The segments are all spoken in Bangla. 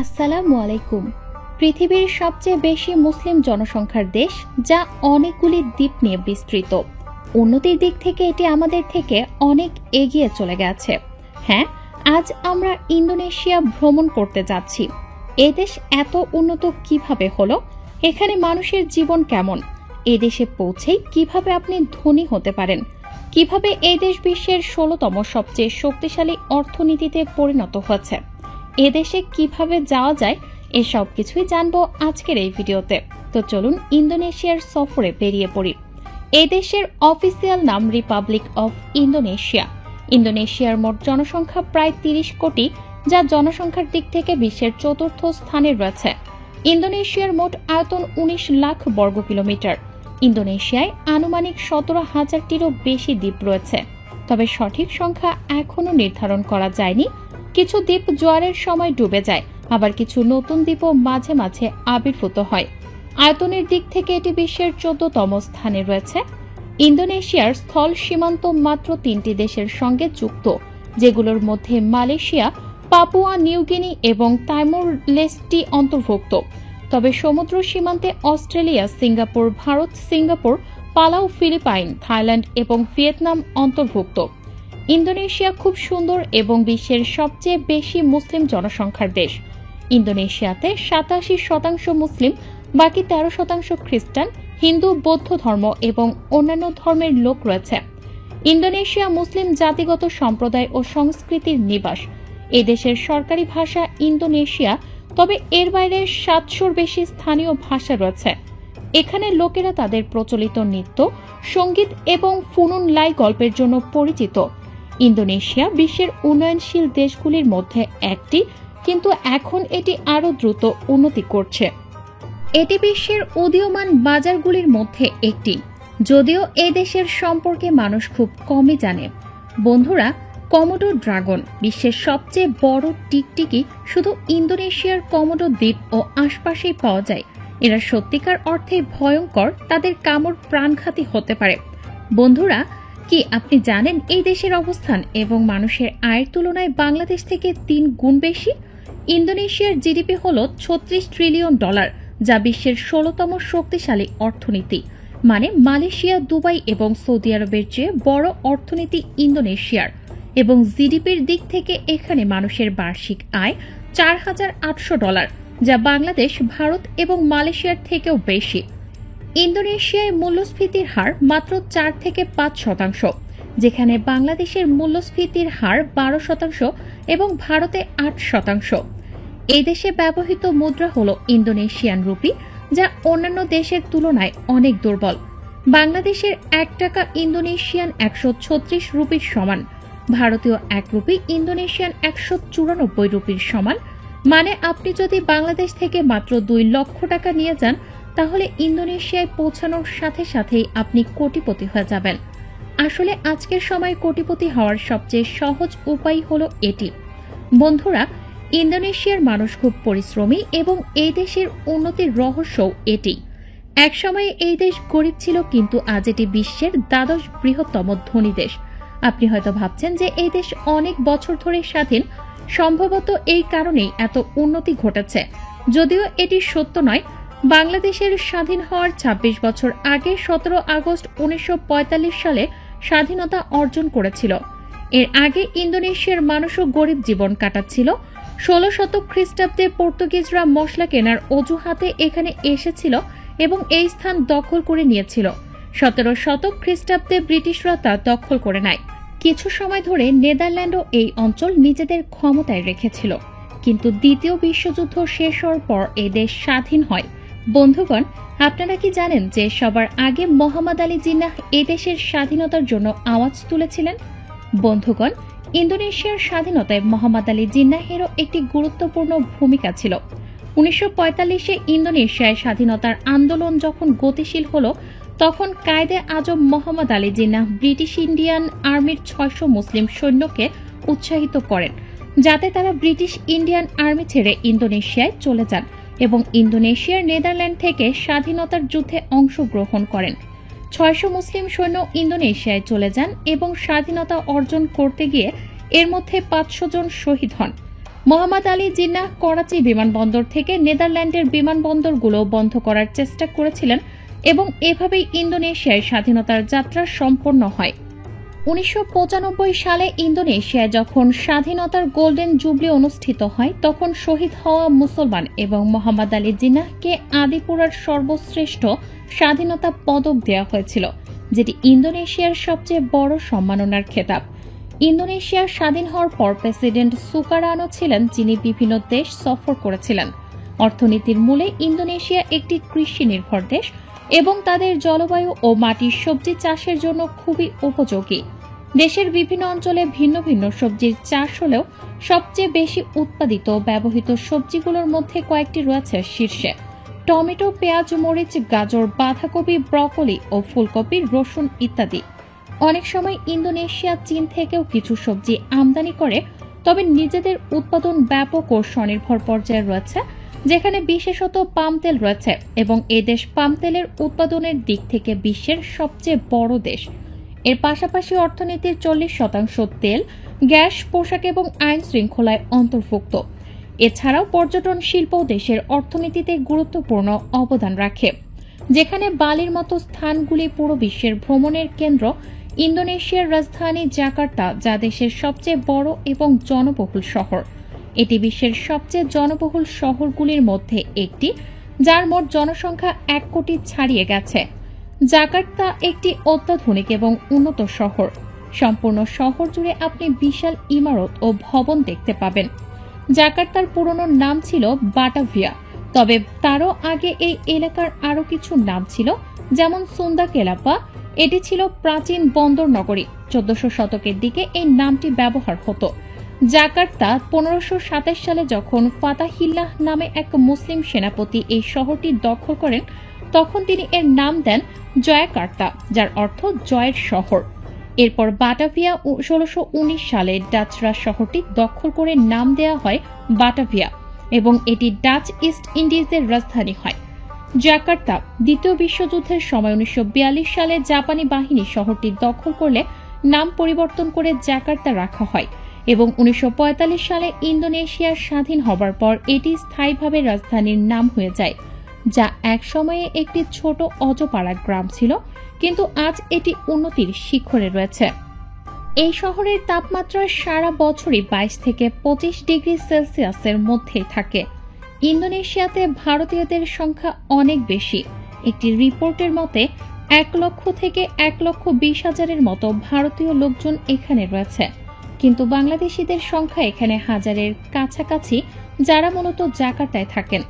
আসসালামু আলাইকুম। পৃথিবীর সবচেয়ে বেশি মুসলিম জনসংখ্যার দেশ, যা অনেকগুলি দ্বীপ নিয়ে বিস্তৃত। উন্নতির দিক থেকে এটি আমাদের থেকে অনেক এগিয়ে চলে গেছে। হ্যাঁ, আজ আমরা ইন্দোনেশিয়া ভ্রমণ করতে যাচ্ছি। এই দেশ এত উন্নত কিভাবে হলো? এখানে মানুষের জীবন কেমন? এই দেশে পৌঁছেই কিভাবে আপনি ধনী হতে পারেন? কিভাবে এই দেশ বিশ্বের ১৬তম সবচেয়ে শক্তিশালী অর্থনীতিতে পরিণত হয়েছে? এদেশে কিভাবে যাওয়া যায়, এসব কিছুই জানবো আজকের এই ভিডিওতে। তো চলুন ইন্দোনেশিয়ার সফরে বেরিয়ে পড়ি। এই দেশের অফিসিয়াল নাম রিপাবলিক অফ ইন্দোনেশিয়া। ইন্দোনেশিয়ার মোট জনসংখ্যা প্রায় ৩০ কোটি, যা জনসংখ্যার দিক থেকে বিশ্বের চতুর্থ স্থানে রয়েছে। ইন্দোনেশিয়ার মোট আয়তন ১৯ লাখ বর্গ কিলোমিটার। ইন্দোনেশিয়ায় আনুমানিক ১৭,০০০-টিরও বেশি দ্বীপ রয়েছে, তবে সঠিক সংখ্যা এখনও নির্ধারণ করা যায়নি। কিছু দ্বীপ জোয়ারের সময় ডুবে যায়, আবার কিছু নতুন দ্বীপও মাঝে মাঝে আবির্ভূত হয়। আয়তনের দিক থেকে এটি বিশ্বের ১৪তম স্থানে রয়েছে। ইন্দোনেশিয়ার স্থল সীমান্ত মাত্র ৩টি দেশের সঙ্গে যুক্ত, যেগুলোর মধ্যে মালয়েশিয়া, পাপুয়া নিউগিনি এবং তাইমুর লেস্টি অন্তর্ভুক্ত। তবে সমুদ্র সীমান্তে Australia, Singapore, Bharat, Singapore, Palau, Philippines, Thailand এবং ভিয়েতনাম অন্তর্ভুক্ত। ইন্দোনেশিয়া খুব সুন্দর এবং বিশ্বের সবচেয়ে বেশি মুসলিম জনসংখ্যার দেশ। ইন্দোনেশিয়াতে ৮৭% মুসলিম, বাকি ১৩% খ্রিস্টান, হিন্দু, বৌদ্ধ ধর্ম এবং অন্যান্য ধর্মের লোক রয়েছে। ইন্দোনেশিয়া মুসলিম জাতিগত সম্প্রদায় ও সংস্কৃতির নিবাস। এ দেশের সরকারি ভাষা ইন্দোনেশিয়া, তবে এর বাইরে ৭০০-র বেশি স্থানীয় ভাষা রয়েছে। এখানে লোকেরা তাদের প্রচলিত নৃত্য, সঙ্গীত এবং ফুনুন লাই গল্পের জন্য পরিচিত। ইন্দোনেশিয়া বিশ্বের উন্নয়নশীল দেশগুলির মধ্যে একটি, কিন্তু এখন এটি আরও দ্রুত উন্নতি করছে। এটি বিশ্বের উদীয়মান বাজারগুলির মধ্যে একটি, যদিও এই দেশের সম্পর্কে মানুষ খুব কমই জানে। বন্ধুরা, কমোডো ড্রাগন বিশ্বের সবচেয়ে বড় টিকটিকি শুধু ইন্দোনেশিয়ার কমোডো দ্বীপ ও আশপাশেই পাওয়া যায়। এরা সত্যিকার অর্থে ভয়ঙ্কর, তাদের কামড় প্রাণঘাতী হতে পারে। বন্ধুরা, কি আপনি জানেন এই দেশের অবস্থান এবং মানুষের আয়ের তুলনায় বাংলাদেশ থেকে ৩ গুণ বেশি? ইন্দোনেশিয়ার জিডিপি হল $৩৬ ট্রিলিয়ন, যা বিশ্বের ১৬তম শক্তিশালী অর্থনীতি। মানে মালয়েশিয়া, দুবাই এবং সৌদি আরবের চেয়ে বড় অর্থনীতি ইন্দোনেশিয়ার। এবং জিডিপির দিক থেকে এখানে মানুষের বার্ষিক আয় $৪,৮০০, যা বাংলাদেশ, ভারত এবং মালয়েশিয়ার থেকেও বেশি। ইন্দোনেশিয়ায় মূল্যস্ফীতির হার মাত্র ৪ থেকে ৫%, যেখানে বাংলাদেশের মূল্যস্ফীতির হার ১২% এবং ভারতে ৮%। এই দেশে ব্যবহৃত মুদ্রা হল ইন্দোনেশিয়ান রুপি, যা অন্যান্য দেশের তুলনায় অনেক দুর্বল। বাংলাদেশের ১ টাকা ইন্দোনেশিয়ান ১৩৬ রুপির সমান। ভারতীয় ১ রুপি ইন্দোনেশিয়ান ১৯৪ রুপির সমান। মানে আপনি যদি বাংলাদেশ থেকে মাত্র ২ লক্ষ টাকা নিয়ে যান, তাহলে ইন্দোনেশিয়ায় পৌঁছানোর সাথে সাথেই আপনি কোটিপতি হয়ে যাবেন। আসলে আজকের সময় কোটিপতি হওয়ার সবচেয়ে সহজ উপায় হলো এটি। বন্ধুরা, ইন্দোনেশিয়ার মানুষ খুব পরিশ্রমী এবং এই দেশের উন্নতির রহস্যও এটি। একসময়ে এই দেশ গরিব ছিল, কিন্তু আজ এটি বিশ্বের ১২শ বৃহত্তম ধনী দেশ। আপনি হয়তো ভাবছেন যে এই দেশ অনেক বছর ধরে স্বাধীন। সম্ভবত এই কারণেই এত উন্নতি ঘটেছে, যদিও এটি সত্য নয়। বাংলাদেশের স্বাধীন হওয়ার ২৬ বছর আগে ১৭ আগস্ট ১৯৪৫ সালে স্বাধীনতা অর্জন করেছিল। এর আগে ইন্দোনেশিয়ার মানুষও গরিব জীবন কাটাচ্ছিল। ১৬ শতক খ্রিস্টাব্দে পর্তুগিজরা মশলা কেনার অজুহাতে এখানে এসেছিল এবং এই স্থান দখল করে নিয়েছিল। ১৭ শতক খ্রিস্টাব্দে ব্রিটিশরা তা দখল করে নেয়। কিছু সময় ধরে নেদারল্যান্ডও এই অঞ্চল নিজেদের ক্ষমতায় রেখেছিল, কিন্তু দ্বিতীয় বিশ্বযুদ্ধ শেষ হওয়ার পর এই দেশ স্বাধীন হয়। বন্ধুগণ, আপনারা কি জানেন যে সবার আগে মোহাম্মদ আলী জিন্নাহ এ দেশের স্বাধীনতার জন্য আওয়াজ তুলেছিলেন? বন্ধুগণ, ইন্দোনেশিয়ার স্বাধীনতায় মোহাম্মদ আলী জিন্নাহেরও একটি গুরুত্বপূর্ণ ভূমিকা ছিল। ১৯৪৫-এ ইন্দোনেশিয়ায় স্বাধীনতার আন্দোলন যখন গতিশীল হল, তখন কায়েদে আজম মোহাম্মদ আলী জিন্নাহ ব্রিটিশ ইন্ডিয়ান আর্মির ৬০০ মুসলিম সৈন্যকে উৎসাহিত করেন, যাতে তারা ব্রিটিশ ইন্ডিয়ান আর্মি ছেড়ে ইন্দোনেশিয়ায় চলে যান এবং ইন্দোনেশিয়ার নেদারল্যান্ড থেকে স্বাধীনতার যুদ্ধে অংশগ্রহণ করেন। ৬০০ মুসলিম সৈন্য ইন্দোনেশিয়ায় চলে যান এবং স্বাধীনতা অর্জন করতে গিয়ে এর মধ্যে ৫০০ জন শহীদ হন। মোহাম্মদ আলী জিন্নাহ করাচি বিমানবন্দর থেকে নেদারল্যান্ডের বিমানবন্দরগুলো বন্ধ করার চেষ্টা করেছিলেন এবং এভাবেই ইন্দোনেশিয়ায় স্বাধীনতার যাত্রা সম্পন্ন হয়। 1995 সালে ইন্দোনেশিয়ায় যখন স্বাধীনতার গোল্ডেন জুবলি অনুষ্ঠিত হয়, তখন শহীদ হওয়া মুসলমান এবং মোহাম্মদ আলী জিন্নাহকে আদিপুরার সর্বশ্রেষ্ঠ স্বাধীনতা পদক দেওয়া হয়েছিল, যেটি ইন্দোনেশিয়ার সবচেয়ে বড় সম্মাননার খেতাব। ইন্দোনেশিয়া স্বাধীন হওয়ার পর প্রেসিডেন্ট সুকারানো ছিলেন, যিনি বিভিন্ন দেশ সফর করেছিলেন। অর্থনীতির মূলে ইন্দোনেশিয়া একটি কৃষি নির্ভর দেশ এবং তাদের জলবায়ু ও মাটির সবজি চাষের জন্য খুবই উপযোগী। দেশের বিভিন্ন অঞ্চলে ভিন্ন ভিন্ন সবজির চাষ হলেও সবচেয়ে বেশি উৎপাদিত ব্যবহৃত সবজিগুলোর মধ্যে কয়েকটি রয়েছে শীর্ষে: টমেটো, পেঁয়াজ, মরিচ, গাজর, বাঁধাকপি, ব্রকলি ও ফুলকপি, রসুন ইত্যাদি। অনেক সময় ইন্দোনেশিয়া চীন থেকেও কিছু সবজি আমদানি করে, তবে নিজেদের উৎপাদন ব্যাপক ও স্বনির্ভর পর্যায়ে রয়েছে, যেখানে বিশেষত পাম তেল রয়েছে এবং এ দেশ পাম তেলের উৎপাদনের দিক থেকে বিশ্বের সবচেয়ে বড় দেশ। এর পাশাপাশি অর্থনীতির 40% তেল, গ্যাস, পোশাক এবং আইন শৃঙ্খলায় অন্তর্ভুক্ত। এছাড়াও পর্যটন শিল্পও দেশের অর্থনীতিতে গুরুত্বপূর্ণ অবদান রাখে, যেখানে বালির মতো স্থানগুলি পুরো বিশ্বের ভ্রমণের কেন্দ্র। ইন্দোনেশিয়ার রাজধানী জাকার্তা, যা দেশের সবচেয়ে বড় এবং জনবহুল শহর। এটি বিশ্বের সবচেয়ে জনবহুল শহরগুলির মধ্যে একটি, যার মোট জনসংখ্যা 1 কোটি ছাড়িয়ে গেছে। জাকার্তা একটি অত্যাধুনিক এবং উন্নত শহর। সম্পূর্ণ শহর জুড়ে আপনি বিশাল ইমারত ও ভবন দেখতে পাবেন। জাকার্তার পুরনো নাম ছিল বাটাভিয়া, তবে তারও আগে এই এলাকার আরও কিছু নাম ছিল, যেমন সুন্দা কেলাপা। এটি ছিল প্রাচীন বন্দর নগরী। 1400 শতকের দিকে এই নামটি ব্যবহার হতো। জাকার্তা 1527 সালে যখন ফাতাহিল্লাহ নামে এক মুসলিম সেনাপতি এই শহরটি দখল করেন, তখন তিনি এর নাম দেন জয়াকার্তা, যার অর্থ জয়ের শহর। এরপর বাটাভিয়া 1619 সালে ডাচরা শহরটি দখল করে নাম দেওয়া হয় বাটাভিয়া এবং এটি ডাচ ইস্ট ইন্ডিজের রাজধানী হয়। জাকার্তা দ্বিতীয় বিশ্বযুদ্ধের সময় 1942 সালে জাপানি বাহিনী শহরটি দখল করলে নাম পরিবর্তন করে জাকার্তা রাখা হয় এবং 1945 সালে ইন্দোনেশিয়া স্বাধীন হবার পর এটি স্থায়ীভাবে রাজধানীর নাম হয়ে যায়, যা এক সময়ে একটি ছোট অজপাড়া গ্রাম ছিল, কিন্তু আজ এটি উন্নতির শিখরে রয়েছে। এই শহরের তাপমাত্রা সারা বছরই 22 থেকে 25 ডিগ্রি সেলসিয়াসের মধ্যেই থাকে। ইন্দোনেশিয়াতে ভারতীয়দের সংখ্যা অনেক বেশি। একটি রিপোর্টের মতে 1 লক্ষ থেকে 1,20,000-এর মতো ভারতীয় লোকজন এখানে রয়েছে, কিন্তু বাংলাদেশিদের সংখ্যা এখানে হাজারের কাছাকাছি, যারা মূলত জাকার্তায় থাকেন।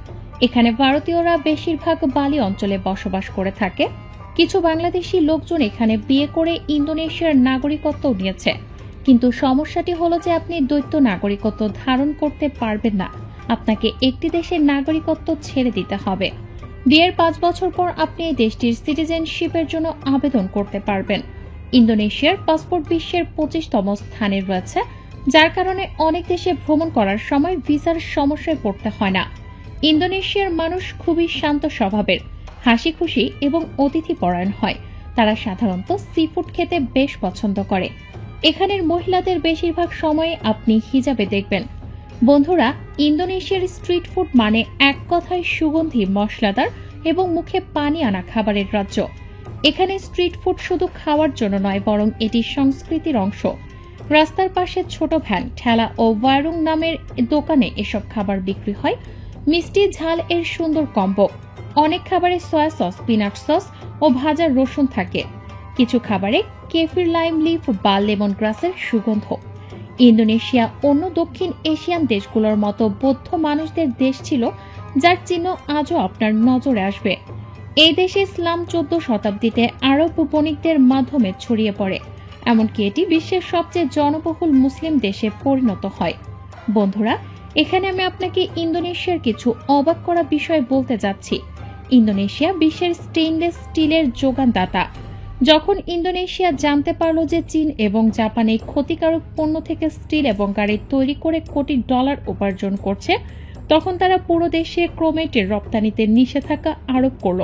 এখানে ভারতীয়রা বেশিরভাগ বালি অঞ্চলে বসবাস করে থাকে। কিছু বাংলাদেশি লোকজন এখানে বিয়ে করে ইন্দোনেশিয়ার নাগরিকত্ব নিয়েছে, কিন্তু সমস্যাটি হলো যে আপনি দ্বৈত নাগরিকত্ব ধারণ করতে পারবেন না। আপনাকে একটি দেশের নাগরিকত্ব ছেড়ে দিতে হবে। বিয়ের 5 বছর পর আপনি এই দেশটির সিটিজেনশিপের জন্য আবেদন করতে পারবেন। ইন্দোনেশিয়ার পাসপোর্ট বিশ্বের 25তম স্থানে রয়েছে, যার কারণে অনেক দেশে ভ্রমণ করার সময় ভিসার সমস্যায় পড়তে হয় না। ইন্দোনেশিয়ার মানুষ খুবই শান্ত স্বভাবের, হাসি খুশি এবং অতিথিপরায়ণ হয়। তারা সাধারণত সিফুড খেতে বেশ পছন্দ করে। এখানের মহিলাদের বেশিরভাগ সময়ে আপনি হিজাবে দেখবেন। বন্ধুরা, ইন্দোনেশিয়ার স্ট্রিট ফুড মানে এক কথায় সুগন্ধি, মশলাদার এবং মুখে পানি আনা খাবারের রাজ্য। এখানে স্ট্রিট ফুড শুধু খাওয়ার জন্য নয়, বরং এটি সংস্কৃতির অংশ। রাস্তার পাশে ছোট ভ্যান, ঠেলা ও ওয়ারুং নামের দোকানে এসব খাবার বিক্রি হয়। মিষ্টি ঝাল এর সুন্দর কম্বো। অনেক খাবারে সয়া সস, পিনাট সস ও ভাজা রসুন থাকে। কিছু খাবারে কেফির, লাইম লিফ বা লেমন গ্রাসের সুগন্ধ। ইন্দোনেশিয়া অন্য দক্ষিণ এশিয়ান দেশগুলোর মতো বৌদ্ধ মানুষদের দেশ ছিল, যার চিহ্ন আজও আপনার নজরে আসবে। এই দেশে ইসলাম 14 শতাব্দীতে আরব বণিকদের মাধ্যমে ছড়িয়ে পড়ে, এমনকি এটি বিশ্বের সবচেয়ে জনবহুল মুসলিম দেশে পরিণত হয়। বন্ধুরা, এখানে আমি আপনাকে ইন্দোনেশিয়ার কিছু অবাক করা বিষয় বলতে যাচ্ছি। ইন্দোনেশিয়া বিশ্বের স্টেইনলেস স্টিলের যোগানদাতা। যখন ইন্দোনেশিয়া জানতে পারল যে চীন এবং জাপান এই ক্ষতিকারক পণ্য থেকে স্টিল এবং গাড়ি তৈরি করে কোটি ডলার উপার্জন করছে, তখন তারা পুরো দেশে ক্রোমেটের রপ্তানিতে নিষেধাজ্ঞা আরোপ করল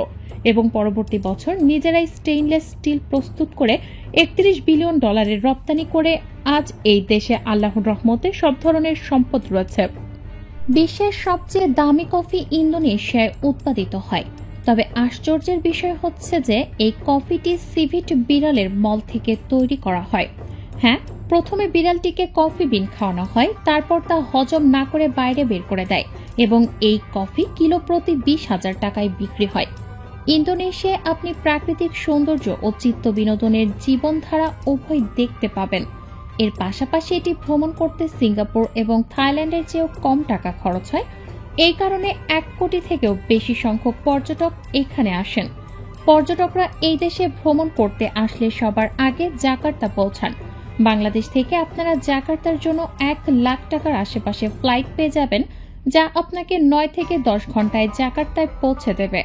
এবং পরবর্তী বছর নিজেরাই স্টেইনলেস স্টিল প্রস্তুত করে $31 বিলিয়ন রপ্তানি করে আজ এই দেশে আল্লাহর রহমতে সব ধরনের সম্পদ রয়েছে। বিশ্বের সবচেয়ে দামি কফি ইন্দোনেশিয়ায় উৎপাদিত হয়। তবে আশ্চর্যের বিষয় হচ্ছে যে এই কফিটি সিভিট বিড়ালের মল থেকে তৈরি করা হয়। হ্যাঁ, প্রথমে বিড়ালটিকে কফি বিন খাওয়ানো হয়, তারপর তা হজম না করে বাইরে বের করে দেয় এবং এই কফি কিলো প্রতি 20,000 টাকায় বিক্রি হয়। ইন্দোনেশিয়ায় আপনি প্রাকৃতিক সৌন্দর্য ও চিত্ত বিনোদনের জীবনধারা উভয় দেখতে পাবেন। এর পাশাপাশি এটি ভ্রমণ করতে সিঙ্গাপুর এবং থাইল্যান্ডের চেয়েও কম টাকা খরচ হয়। এই কারণে 1 কোটি থেকেও বেশি সংখ্যক পর্যটক এখানে আসেন। পর্যটকরা এই দেশে ভ্রমণ করতে আসলে সবার আগে জাকার্তা পৌঁছান। বাংলাদেশ থেকে আপনারা জাকার্তার জন্য 1 লাখ টাকার আশেপাশে ফ্লাইট পেয়ে যাবেন, যা আপনাকে 9 থেকে 10 ঘন্টায় জাকার্তায় পৌঁছে দেবে।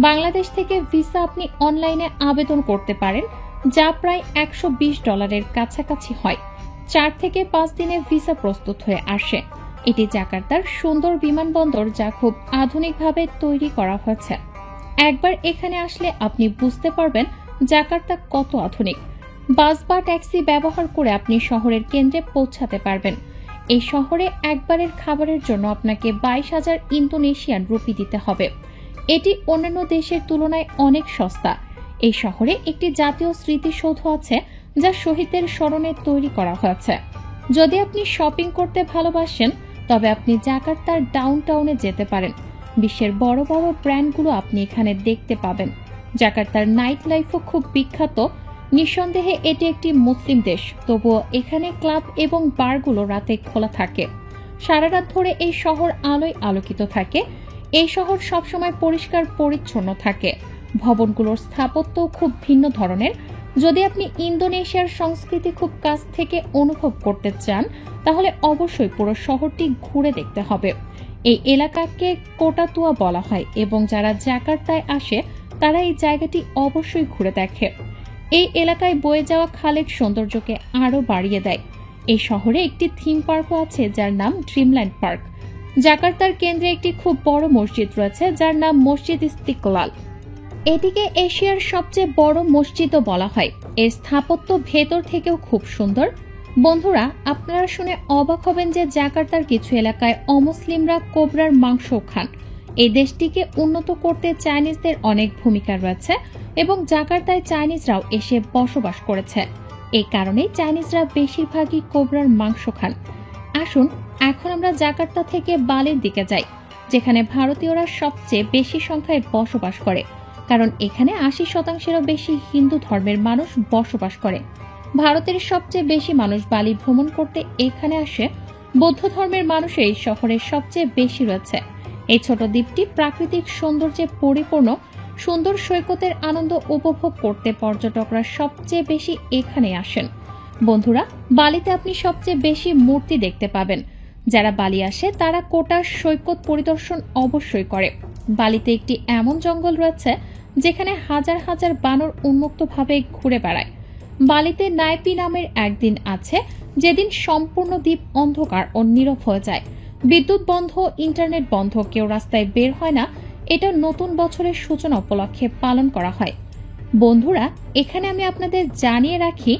বাংলাদেশ থেকে ভিসা আপনি অনলাইনে আবেদন করতে পারেন, যা প্রায় $120 কাছাকাছি হয়। 4 থেকে 5 দিনে ভিসা প্রস্তুত হয়ে আসে। এটি জাকার্তার সুন্দর বিমানবন্দর, যা খুব আধুনিকভাবে তৈরি করা হয়েছে। একবার এখানে আসলে আপনি বুঝতে পারবেন জাকার্তা কত আধুনিক। বাস বা ট্যাক্সি ব্যবহার করে আপনি শহরের কেন্দ্রে পৌঁছাতে পারবেন। এই শহরে একবারের খাবারের জন্য আপনাকে 22,000 ইন্দোনেশিয়ান রুপি দিতে হবে। এটি অন্যান্য দেশের তুলনায় অনেক সস্তা। এই শহরে একটি জাতীয় স্মৃতিসৌধ আছে, যা শহীদদের স্মরণে তৈরি করা হয়েছে। যদি আপনি শপিং করতে ভালোবাসেন, তবে আপনি জাকার্তার ডাউনটাউনে যেতে পারেন। বিশ্বের বড় বড় ব্র্যান্ডগুলো আপনি এখানে দেখতে পাবেন। জাকার্তার নাইট লাইফও খুব বিখ্যাত। নিঃসন্দেহে এটি একটি মুসলিম দেশ, তবুও এখানে ক্লাব এবং বারগুলো রাতে খোলা থাকে। সারা রাত ধরে এই শহর আলোয় আলোকিত থাকে। এই শহর সবসময় পরিষ্কার পরিচ্ছন্ন থাকে। ভবনগুলোর স্থাপত্য খুব ভিন্ন ধরনের। যদি আপনি ইন্দোনেশিয়ার সংস্কৃতি খুব কাছ থেকে অনুভব করতে চান, তাহলে অবশ্যই পুরো শহরটি ঘুরে দেখতে হবে। এই এলাকাকে কোটাতুয়া বলা হয় এবং যারা জাকার্তায় আসে তারা এই জায়গাটি অবশ্যই ঘুরে দেখে। এই এলাকায় বয়ে যাওয়া খালের সৌন্দর্যকে আরও বাড়িয়ে দেয়। এই শহরে একটি থিম পার্কও আছে, যার নাম ড্রিমল্যান্ড পার্ক। জাকার্তার কেন্দ্রে একটি খুব বড় মসজিদ রয়েছে, যার নাম মসজিদ ইস্তিকলাল। এটিকে এশিয়ার সবচেয়ে বড় মসজিদও বলা হয়। এর স্থাপত্য ভেতর থেকেও খুব সুন্দর। বন্ধুরা, আপনারা শুনে অবাক হবেন যে জাকার্তার কিছু এলাকায় অমুসলিমরা কোবরার মাংস খান। এই দেশটিকে উন্নত করতে চাইনিজদের অনেক ভূমিকা রয়েছে এবং জাকার্তায় চাইনিজরাও এসে বসবাস করেছে। এই কারণেই চাইনিজরা বেশিরভাগই কোবরার মাংস খান। আসুন এখন আমরা জাকার্তা থেকে বালির দিকে যাই, যেখানে ভারতীয়রা সবচেয়ে বেশি সংখ্যায় বসবাস করে, কারণ এখানে 80%-এরও বেশি হিন্দু ধর্মের মানুষ বসবাস করে। ভারতের সবচেয়ে বেশি মানুষ বালি ভ্রমণ করতে এখানে আসে। বৌদ্ধ ধর্মের মানুষ এই শহরের সবচেয়ে বেশি রয়েছে। এই ছোট দ্বীপটি প্রাকৃতিক সৌন্দর্যে পরিপূর্ণ। সুন্দর সৈকতের আনন্দ উপভোগ করতে পর্যটকরা সবচেয়ে বেশি এখানে আসেন। বন্ধুরা, বালিতে আপনি সবচেয়ে বেশি মূর্তি দেখতে পাবেন। যারা বালি আসে তারা কোটার সৈকত পরিদর্শন অবশ্যই করে। বালিতে একটি এমন জঙ্গল রয়েছে যেখানে হাজার হাজার বানর উন্মুক্তভাবে ঘুরে বেড়ায়। বালিতে নাইপি নামের একদিন আছে, যেদিন সম্পূর্ণ দ্বীপ অন্ধকার ও নীরব হয়ে যায়। বিদ্যুৎ বন্ধ, ইন্টারনেট বন্ধ, কেউ রাস্তায় বের হয় না। এটা নতুন বছরের সূচনা উপলক্ষে পালন করা হয়। বন্ধুরা, এখানে আমি আপনাদের জানিয়ে রাখি,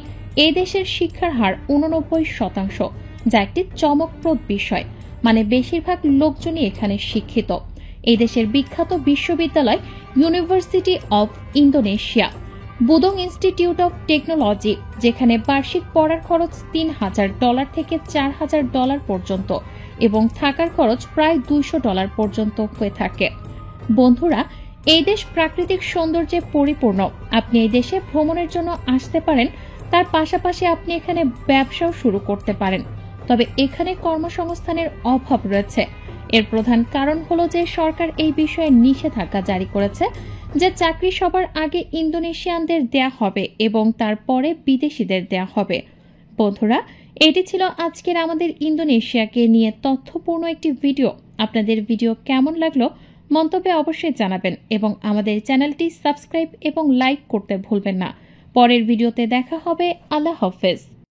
এই দেশের শিক্ষার হার 89%, যা একটি চমকপ্রদ বিষয়। মানে বেশিরভাগ লোকজনই এখানে শিক্ষিত। এই দেশের বিখ্যাত বিশ্ববিদ্যালয় University of Indonesia, Bandung Institute of Technology, যেখানে বার্ষিক পড়ার খরচ $3,000 থেকে $4,000 পর্যন্ত এবং থাকার খরচ প্রায় $200 পর্যন্ত হয়ে থাকে। বন্ধুরা, এই দেশ প্রাকৃতিক সৌন্দর্যে পরিপূর্ণ। আপনি এই দেশে ভ্রমণের জন্য আসতে পারেন, তার পাশাপাশি আপনি এখানে ব্যবসাও শুরু করতে পারেন। তবে এখানে কর্মসংস্থানের অভাব রয়েছে। এর প্রধান কারণ হলো যে সরকার এই বিষয়ে নিষেধাজ্ঞা জারি করেছে যে চাকরি সবার আগে ইন্দোনেশিয়ানদের দেয়া হবে এবং তারপরে বিদেশিদের দেয়া হবে। বন্ধুরা, এটি ছিল আজকের আমাদের ইন্দোনেশিয়াকে নিয়ে তথ্যপূর্ণ একটি ভিডিও। আপনাদের ভিডিও কেমন লাগলো মন্তব্যে অবশ্যই জানাবেন এবং আমাদের চ্যানেলটি সাবস্ক্রাইব এবং লাইক করতে ভুলবেন না। পরের ভিডিওতে দেখা হবে। আল্লাহ হাফেজ।